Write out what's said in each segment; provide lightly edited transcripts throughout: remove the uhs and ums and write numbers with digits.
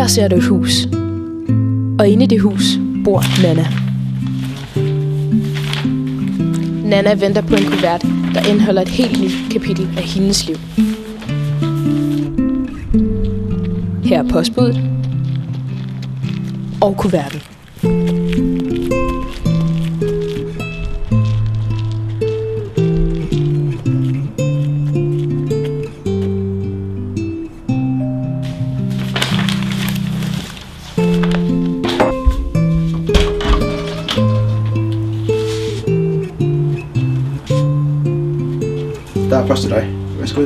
Her ser du et hus, og inde i det hus bor Nana. Nana venter på en kuvert, der indeholder et helt nyt kapitel af hendes liv. Her er postbuddet og kuverten. Der er post til dig. Værsgo.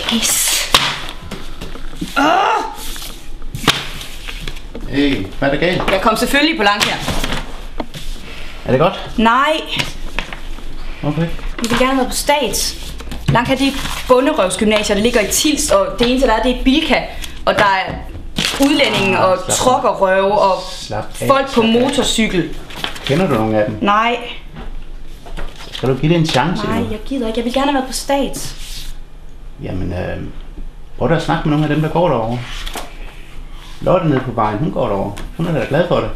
Pis. Hey, hvad er der galt? Jeg kom selvfølgelig på Langkær. Er det godt? Nej, Okay. vi vil gerne være på Stats. Langkær, det er bunderøvsgymnasier, der ligger i Tilst, og det eneste der er, det er Bilka. Og der er udlændinge og trokkerrøve og folk på motorcykel. Kender du nogle af dem? Nej, Skal du give det en chance? nej, Endnu? jeg gider ikke. Jeg vil gerne være på Stats. Jamen, prøv da at snakke med nogle af dem, der går derovre. Lotte nede på vejen, hun går derovre. Hun er da glad for det.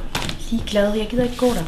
De er glade, jeg gider ikke gå der.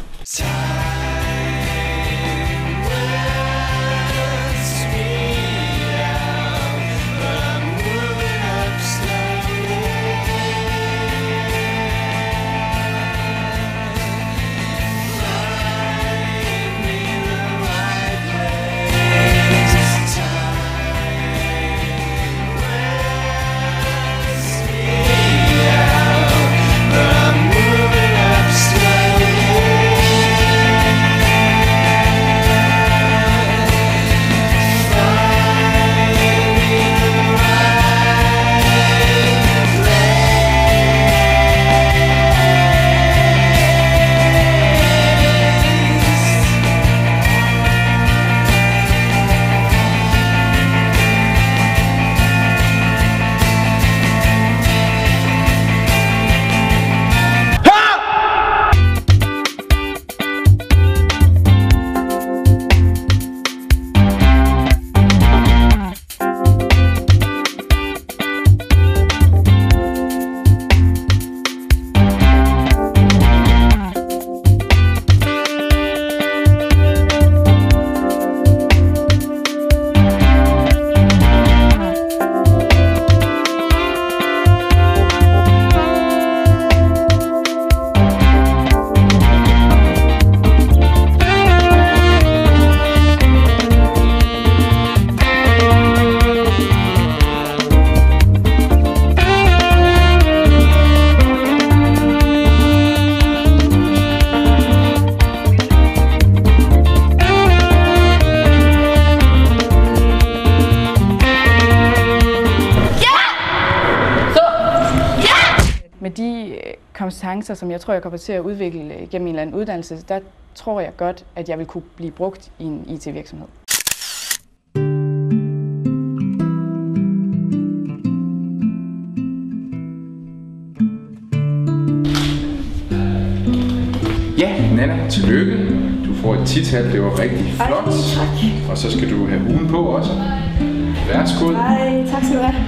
Med de kompetencer, som jeg tror, jeg kommer til at udvikle gennem en eller anden uddannelse, der tror jeg godt, at jeg vil kunne blive brugt i en IT-virksomhed. Ja, Nana, tillykke. Du får et 10-tal, det var rigtig flot. Tak. Og så skal du have ugen på også. Værsgo. Hej, tak skal du have.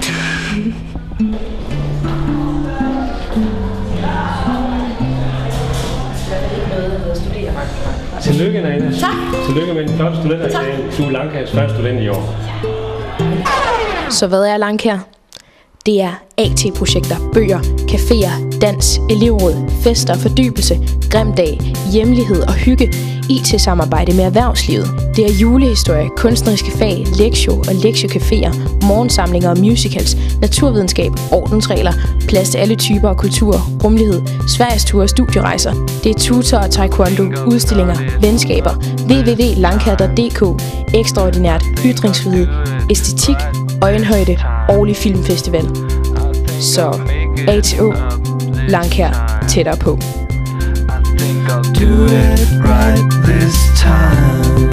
Tillykke, Nana. Tak. Tillykke med en flot studentereksamen. Du er Langkærs første student i år. Så hvad er Langkær? Det er AT-projekter, bøger, caféer, dans, elevråd, fester, fordybelse, grimdag, hjemlighed og hygge, IT-samarbejde med erhvervslivet. Det er julehistorie, kunstneriske fag, lektion og lektiecaféer, morgensamlinger og musicals, naturvidenskab, ordensregler, plads til alle typer og kulturer, rummelighed, Sverigesture og studierejser. Det er tutor og taekwondo, udstillinger, venskaber, www.langkær.dk, ekstraordinært, ytringsfrihed, æstetik, øjenhøjde, årlig filmfestival. Så ATO, Langkær, tættere på. I'll do it right this time.